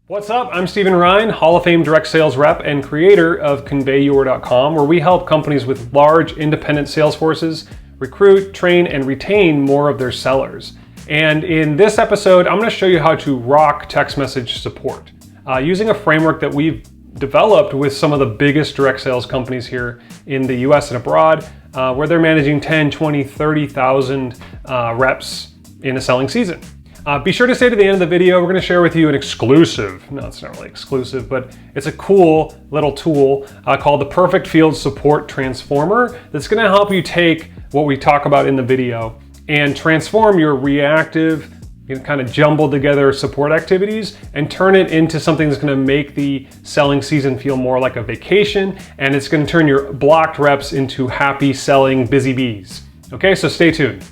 What's up? I'm Stephen Ryan, Hall of Fame direct sales rep and creator of ConveYour.com, where we help companies with large independent sales forces recruit, train, and retain more of their sellers. And in this episode, I'm going to show you how to rock text message support using a framework that we've developed with some of the biggest direct sales companies here in the US and abroad, where they're managing 10, 20, 30,000 reps in a selling season. Be sure to stay to the end of the video. We're going to share with you an exclusive, no, it's not really exclusive, but it's a cool little tool called the Perfect Field Support Transformer that's going to help you take what we talk about in the video and transform your reactive, kind of jumbled together support activities and turn it into something that's going to make the selling season feel more like a vacation, and it's going to turn your blocked reps into happy selling busy bees. Okay, so stay tuned.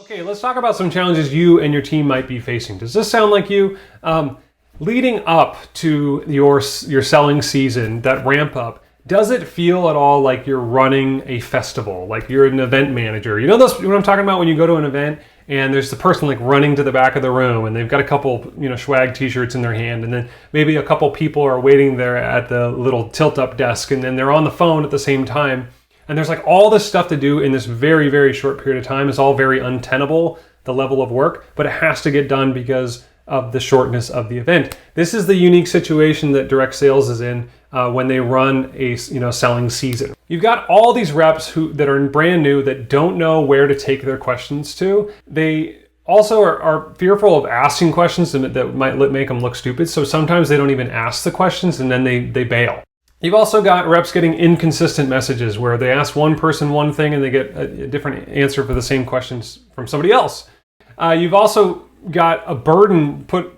Okay, let's talk about some challenges you and your team might be facing. Does this sound like you? Leading up to your selling season, that ramp up, does it feel at all like you're running a festival, like you're an event manager? You know what I'm talking about when you go to an event and there's the person like running to the back of the room and they've got a couple, swag t-shirts in their hand, and then maybe a couple people are waiting there at the little tilt-up desk, and then they're on the phone at the same time. And there's like all this stuff to do in this very, very short period of time. It's all very untenable, the level of work, but it has to get done because of the shortness of the event. This is the unique situation that direct sales is in when they run a selling season. You've got all these reps that are brand new that don't know where to take their questions to. They also are fearful of asking questions that might make them look stupid. So sometimes they don't even ask the questions and then they bail. You've also got reps getting inconsistent messages where they ask one person one thing and they get a different answer for the same questions from somebody else. You've also got a burden put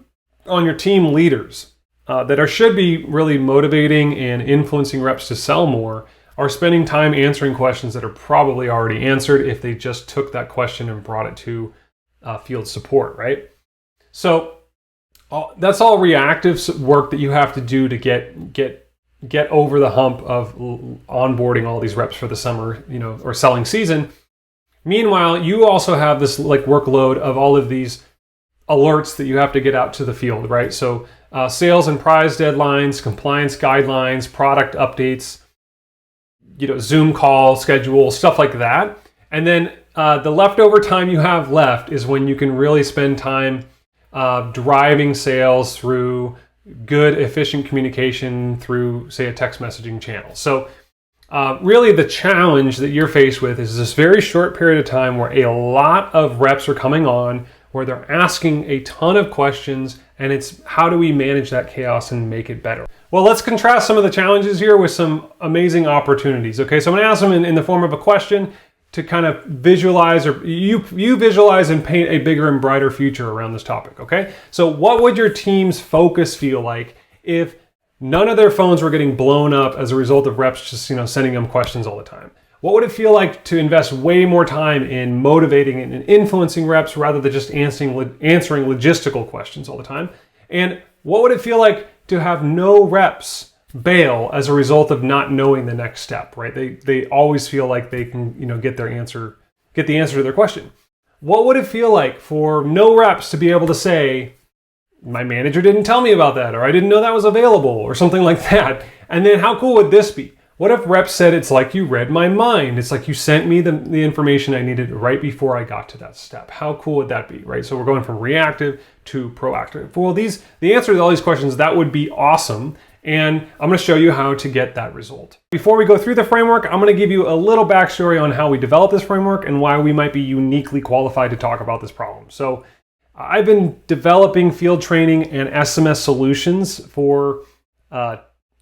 on your team leaders that should be really motivating and influencing reps to sell more, are spending time answering questions that are probably already answered if they just took that question and brought it to field support, right? So that's all reactive work that you have to do to get over the hump of onboarding all these reps for the summer, or selling season. Meanwhile, you also have this workload of all of these alerts that you have to get out to the field, right? So sales and prize deadlines, compliance guidelines, product updates, Zoom call schedule, stuff like that. And then the leftover time you have left is when you can really spend time driving sales through good, efficient communication through, say, a text messaging channel. So really the challenge that you're faced with is this very short period of time where a lot of reps are coming on, where they're asking a ton of questions, and it's how do we manage that chaos and make it better? Well, let's contrast some of the challenges here with some amazing opportunities. Okay, so I'm gonna ask them in the form of a question to kind of visualize, or you visualize and paint a bigger and brighter future around this topic, okay? So what would your team's focus feel like if none of their phones were getting blown up as a result of reps just, sending them questions all the time? What would it feel like to invest way more time in motivating and influencing reps rather than just answering logistical questions all the time? And what would it feel like to have no reps bail as a result of not knowing the next step, right? They always feel like they can, get the answer to their question. What would it feel like for no reps to be able to say, my manager didn't tell me about that, or I didn't know that was available, or something like that? And then how cool would this be? What if reps said, it's like you read my mind. It's like you sent me the information I needed right before I got to that step. How cool would that be, right? So we're going from reactive to proactive. Well, the answer to all these questions, that would be awesome. And I'm going to show you how to get that result. Before we go through the framework, I'm going to give you a little backstory on how we developed this framework and why we might be uniquely qualified to talk about this problem. So I've been developing field training and SMS solutions for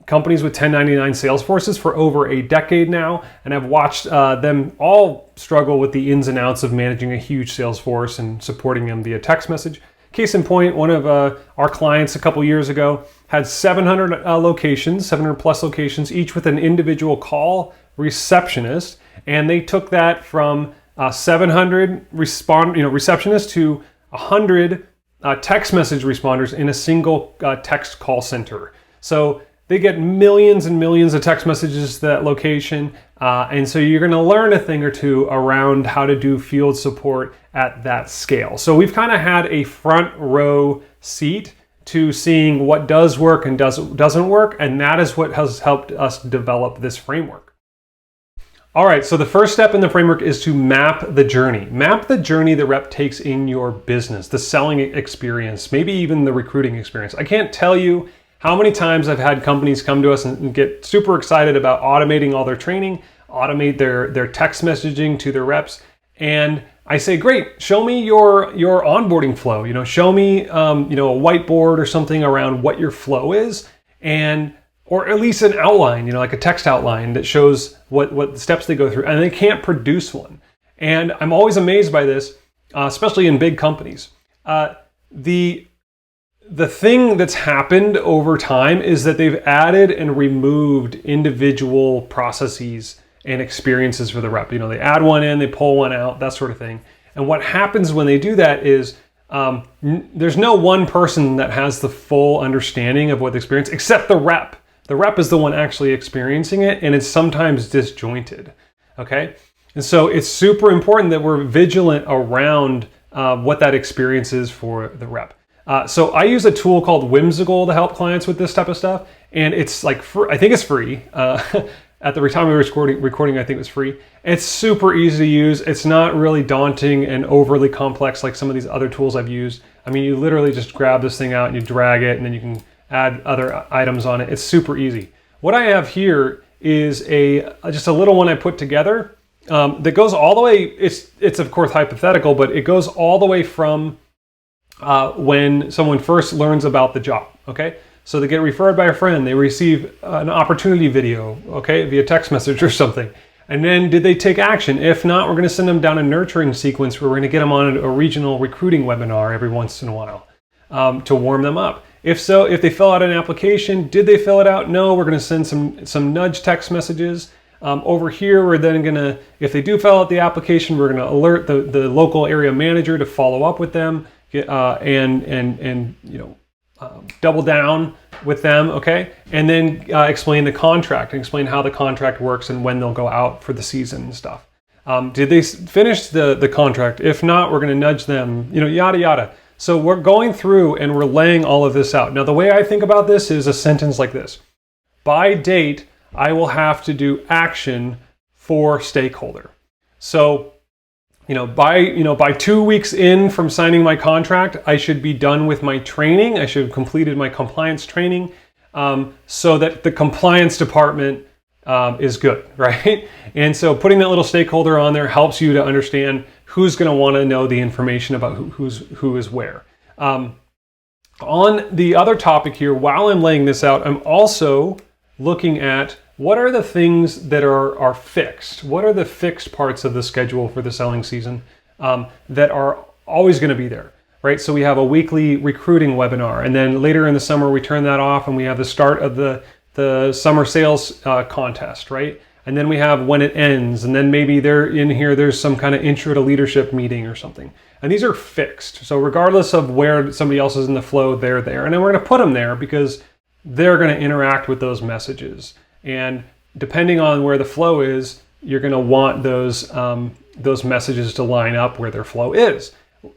companies with 1099 sales forces for over a decade now, and I've watched them all struggle with the ins and outs of managing a huge sales force and supporting them via text message. Case in point, one of our clients a couple years ago had 700 locations, 700 plus locations, each with an individual call receptionist, and they took that from 700 receptionists to 100 text message responders in a single text call center. So they get millions and millions of text messages to that location. And so you're going to learn a thing or two around how to do field support at that scale. So we've kind of had a front row seat to seeing what does work and doesn't work. And that is what has helped us develop this framework. All right, so the first step in the framework is to map the journey. Map the journey the rep takes in your business, the selling experience, maybe even the recruiting experience. I can't tell you how many times I've had companies come to us and get super excited about automating all their training, automate their text messaging to their reps. And I say, great, show me your onboarding flow. Show me a whiteboard or something around what your flow is, or at least an outline, like a text outline that shows what the steps they go through, and they can't produce one. And I'm always amazed by this, especially in big companies. The thing that's happened over time is that they've added and removed individual processes and experiences for the rep. They add one in, they pull one out, that sort of thing. And what happens when they do that is there's no one person that has the full understanding of what the experience, except the rep. The rep is the one actually experiencing it, and it's sometimes disjointed, okay? And so it's super important that we're vigilant around what that experience is for the rep. So I use a tool called Whimsical to help clients with this type of stuff, and it's like, I think it's free. At the time we were recording, I think it was free. It's super easy to use. It's not really daunting and overly complex like some of these other tools I've used. I mean, you literally just grab this thing out and you drag it, and then you can add other items on it. It's super easy. What I have here is just a little one I put together that goes all the way, it's of course hypothetical, but it goes all the way from when someone first learns about the job, okay? So they get referred by a friend, they receive an opportunity video, okay, via text message or something. And then did they take action? If not, we're gonna send them down a nurturing sequence where we're gonna get them on a regional recruiting webinar every once in a while to warm them up. If so, if they fill out an application, did they fill it out? No, we're gonna send some nudge text messages. Over here, we're then gonna, if they do fill out the application, we're gonna alert the local area manager to follow up with them and double down with them, okay? And then explain the contract and explain how the contract works and when they'll go out for the season and stuff. Did they finish the contract? If not, we're gonna nudge them, yada, yada. So we're going through and we're laying all of this out. Now, the way I think about this is a sentence like this. By date, I will have to do action for stakeholder. So, by 2 weeks in from signing my contract, I should be done with my training. I should have completed my compliance training so that the compliance department is good, right? And so putting that little stakeholder on there helps you to understand who's going to want to know the information about who is where. On the other topic here, while I'm laying this out, I'm also looking at what are the things that are fixed? What are the fixed parts of the schedule for the selling season that are always going to be there, right? So we have a weekly recruiting webinar, and then later in the summer we turn that off and we have the start of the summer sales contest, right? And then we have when it ends, and then maybe there's some kind of intro to leadership meeting or something. And these are fixed. So regardless of where somebody else is in the flow, they're there. And then we're going to put them there because they're going to interact with those messages. And depending on where the flow is, you're going to want those messages to line up where their flow is.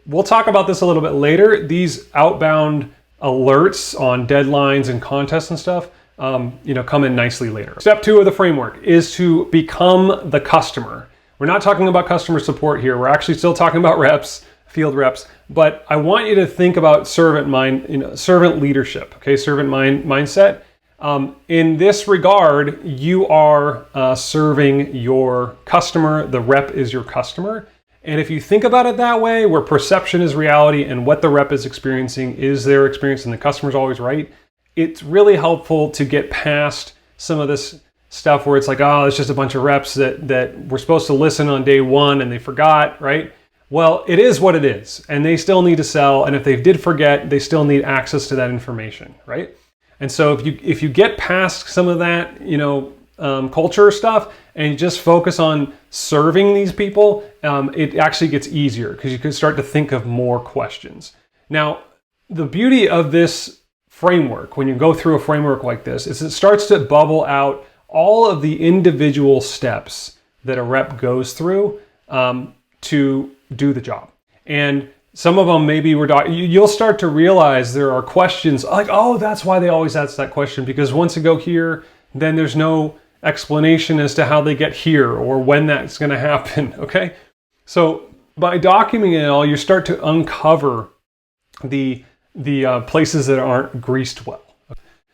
We'll talk about this a little bit later. These outbound alerts on deadlines and contests and stuff come in nicely later. Step 2 of the framework is to become the customer. We're not talking about customer support here. We're actually still talking about reps, field reps, but I want you to think about servant leadership, okay? Servant mindset. In this regard, you are serving your customer. The rep is your customer. And if you think about it that way, where perception is reality and what the rep is experiencing is their experience and the customer's always right, it's really helpful to get past some of this stuff where it's like, oh, it's just a bunch of reps that were supposed to listen on day one and they forgot, right? Well, it is what it is, and they still need to sell. And if they did forget, they still need access to that information, right? And so if you get past some of that, culture stuff and you just focus on serving these people, it actually gets easier because you can start to think of more questions. Now, the beauty of this framework, when you go through a framework like this, is it starts to bubble out all of the individual steps that a rep goes through to do the job. And some of them maybe you'll start to realize there are questions like, oh, that's why they always ask that question, because once they go here, then there's no explanation as to how they get here or when that's going to happen. Okay. So by documenting it all, you start to uncover the places that aren't greased well.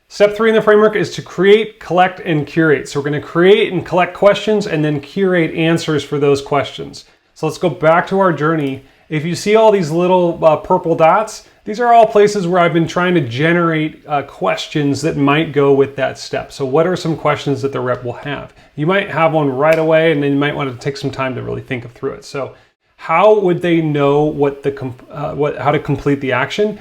Step 3 in the framework is to create, collect, and curate. So we're going to create and collect questions and then curate answers for those questions. So let's go back to our journey. If you see all these little purple dots, these are all places where I've been trying to generate questions that might go with that step. So what are some questions that the rep will have? You might have one right away, and then you might want to take some time to really think through it. So how would they know how to complete the action?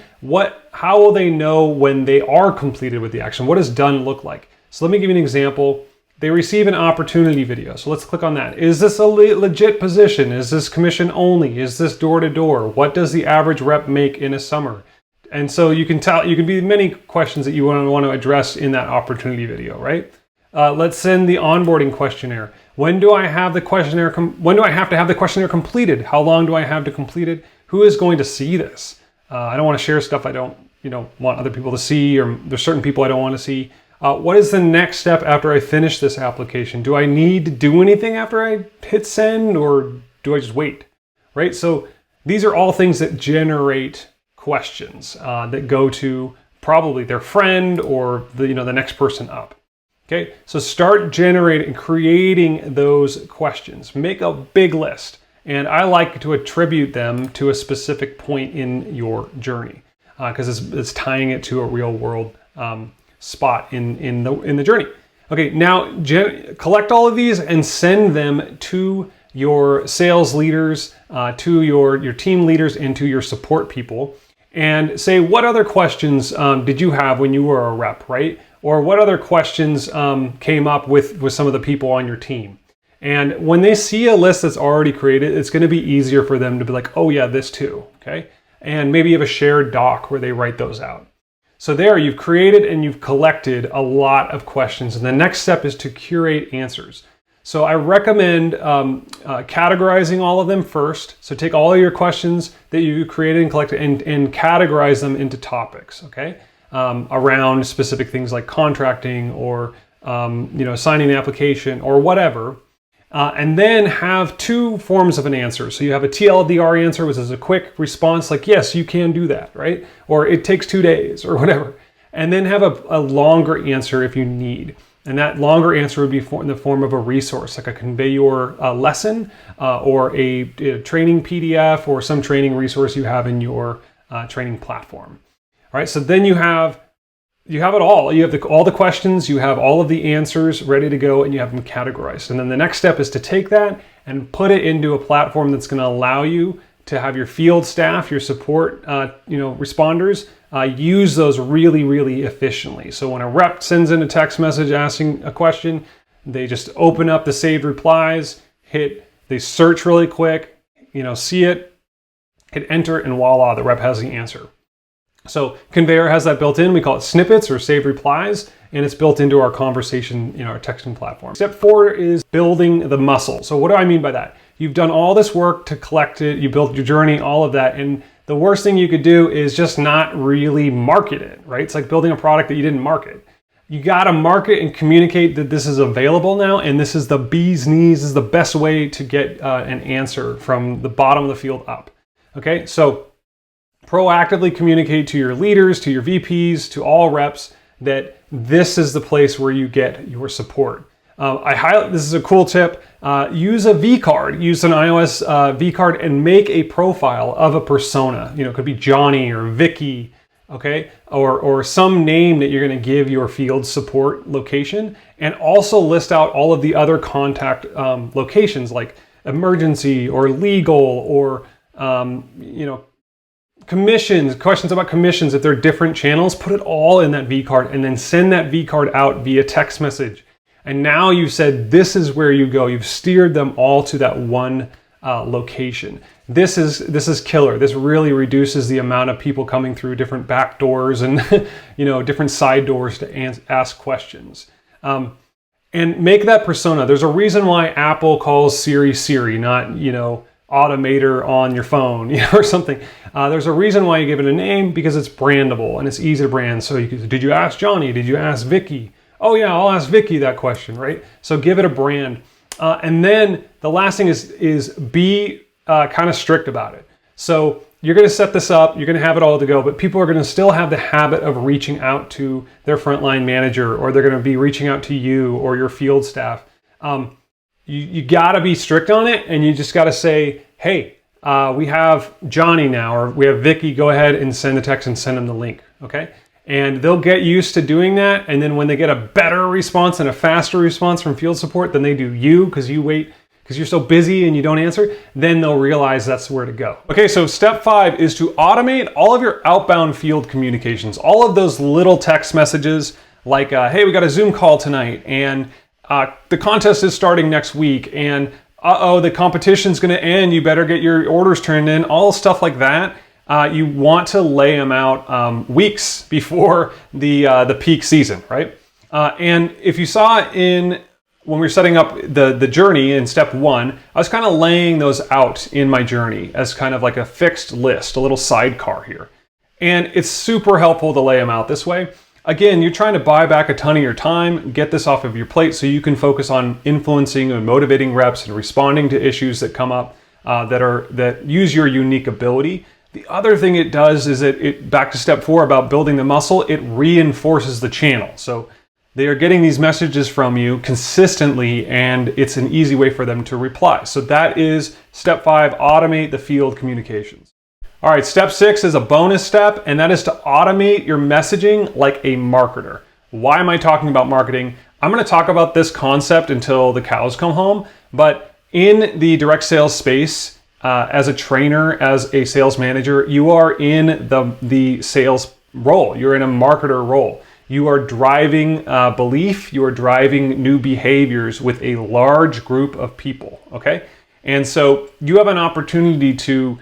How will they know when they are completed with the action? What does done look like? So let me give you an example. They receive an opportunity video. So let's click on that. Is this a legit position? Is this commission only? Is this door to door? What does the average rep make in a summer? And so you can be many questions that you want to address in that opportunity video, right? Let's send the onboarding questionnaire. When do I have the questionnaire? When do I have to have the questionnaire completed? How long do I have to complete it? Who is going to see this? I don't want to share stuff I don't, want other people to see, or there's certain people I don't want to see. What is the next step after I finish this application? Do I need to do anything after I hit send, or do I just wait? Right? So these are all things that generate questions that go to probably their friend or the next person up. Okay, so start generating, creating those questions. Make a big list, and I like to attribute them to a specific point in your journey because it's tying it to a real world spot in the journey. Okay, now collect all of these and send them to your sales leaders, to your team leaders, and to your support people, and say, what other questions did you have when you were a rep, right? Or what other questions came up with some of the people on your team? And when they see a list that's already created, it's going to be easier for them to be like, oh yeah, this too, okay? And maybe you have a shared doc where they write those out. So there, you've created and you've collected a lot of questions. And the next step is to curate answers. So I recommend categorizing all of them first. So take all of your questions that you created and collected and categorize them into topics, okay? Around specific things like contracting or signing the application or whatever. And then have two forms of an answer. So you have a TLDR answer, which is a quick response like, yes, you can do that, right? Or it takes 2 days or whatever. And then have a longer answer if you need. And that longer answer would be in the form of a resource, like a ConveYour lesson or a training PDF or some training resource you have in your training platform. All right, so then you have it all. You have all the questions, you have all of the answers ready to go, and you have them categorized. And then the next step is to take that and put it into a platform that's going to allow you to have your field staff, your support, responders, use those really, really efficiently. So when a rep sends in a text message asking a question, they just open up the saved replies, they search really quick, see it, hit enter, and voila, the rep has the answer. So ConveYour has that built in. We call it snippets or saved replies, and it's built into our conversation, our texting platform. Step 4 is building the muscle. So what do I mean by that? You've done all this work to collect it, you built your journey, all of that, and the worst thing you could do is just not really market it, right? It's like building a product that you didn't market. You gotta market and communicate that this is available now, and this is the bee's knees, this is the best way to get an answer from the bottom of the field up. Okay, so proactively communicate to your leaders, to your VPs, to all reps that this is the place where you get your support. This is a cool tip. Use a V card, use an iOS V card, and make a profile of a persona. It could be Johnny or Vicky, okay? Or some name that you're gonna give your field support location, and also list out all of the other contact locations like emergency or legal or, commissions, questions about commissions. If they're different channels, put it all in that V card and then send that V card out via text message. And now you've said this is where you go. You've steered them all to that one location. this is killer. This really reduces the amount of people coming through different back doors and different side doors to ask questions. And make that persona. There's a reason why Apple calls Siri Siri, not Automator on your phone, or something. There's a reason why you give it a name, because it's brandable and it's easy to brand. So did you ask Johnny? Did you ask Vicky? Oh yeah, I'll ask Vicky that question, right? So give it a brand. And then the last thing is be kind of strict about it. So you're going to set this up, you're going to have it all to go, but people are going to still have the habit of reaching out to their frontline manager, or they're going to be reaching out to you or your field staff. You got to be strict on it, and you just got to say, hey, we have Johnny now, or we have Vicky, go ahead and send a text and send them the link, okay? And they'll get used to doing that, and then when they get a better response and a faster response from field support than they do you, because you're so busy and you don't answer, then they'll realize that's where to go. Okay, so step 5 is to automate all of your outbound field communications. All of those little text messages like, hey, we got a Zoom call tonight, and the contest is starting next week, and the competition's gonna end, you better get your orders turned in, all stuff like that. You want to lay them out weeks before the peak season, right? And if you saw when we were setting up the journey in step 1, I was kind of laying those out in my journey as kind of like a fixed list, a little sidecar here. And it's super helpful to lay them out this way. Again, you're trying to buy back a ton of your time, get this off of your plate so you can focus on influencing and motivating reps and responding to issues that come up that use your unique ability. The other thing it does is back to step 4 about building the muscle, it reinforces the channel. So they are getting these messages from you consistently, and it's an easy way for them to reply. So that is step 5, automate the field communications. All right, step 6 is a bonus step, and that is to automate your messaging like a marketer. Why am I talking about marketing? I'm going to talk about this concept until the cows come home, but in the direct sales space, as a trainer, as a sales manager, you are in the sales role. You're in a marketer role. You are driving belief, you are driving new behaviors with a large group of people, okay? And so you have an opportunity to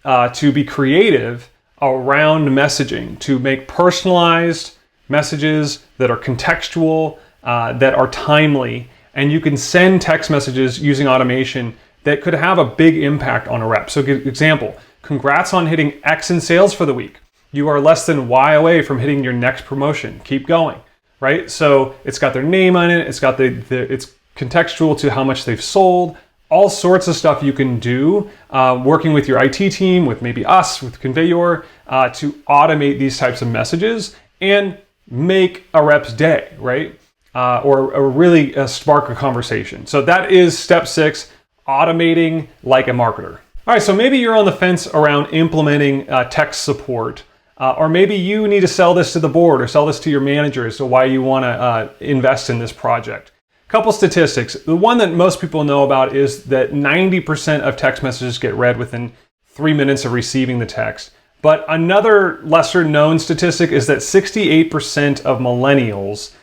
be creative around messaging, to make personalized messages that are contextual, that are timely, and you can send text messages using automation that could have a big impact on a rep. So example, congrats on hitting X in sales for the week. You are less than Y away from hitting your next promotion. Keep going, right? So it's got their name on it. It's got it's contextual to how much they've sold. All sorts of stuff you can do working with your IT team, with maybe us, with ConveYour, to automate these types of messages and make a rep's day, right? Or really spark a conversation. So that is step 6, automating like a marketer. All right, so maybe you're on the fence around implementing text support. Or maybe you need to sell this to the board or sell this to your manager as to why you want to invest in this project. Couple statistics. The one that most people know about is that 90% of text messages get read within 3 minutes of receiving the text. But another lesser known statistic is that 68% of millennials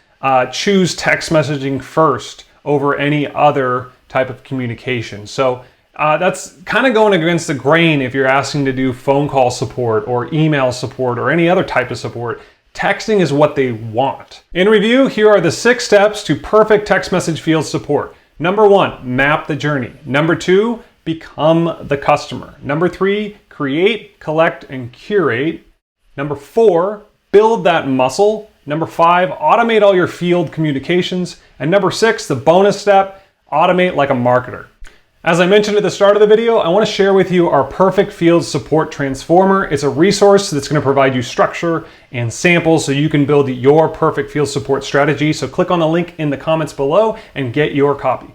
choose text messaging first over any other type of communication. So that's kind of going against the grain if you're asking to do phone call support or email support or any other type of support. Texting is what they want. In review, here are the 6 steps to perfect text message field support. Number 1, map the journey. Number 2, become the customer. Number 3, create, collect, and curate. Number 4, build that muscle. Number 5, automate all your field communications. And number 6, the bonus step, automate like a marketer. As I mentioned at the start of the video, I want to share with you our Perfect Field Support Transformer. It's a resource that's going to provide you structure and samples so you can build your perfect field support strategy. So click on the link in the comments below and get your copy.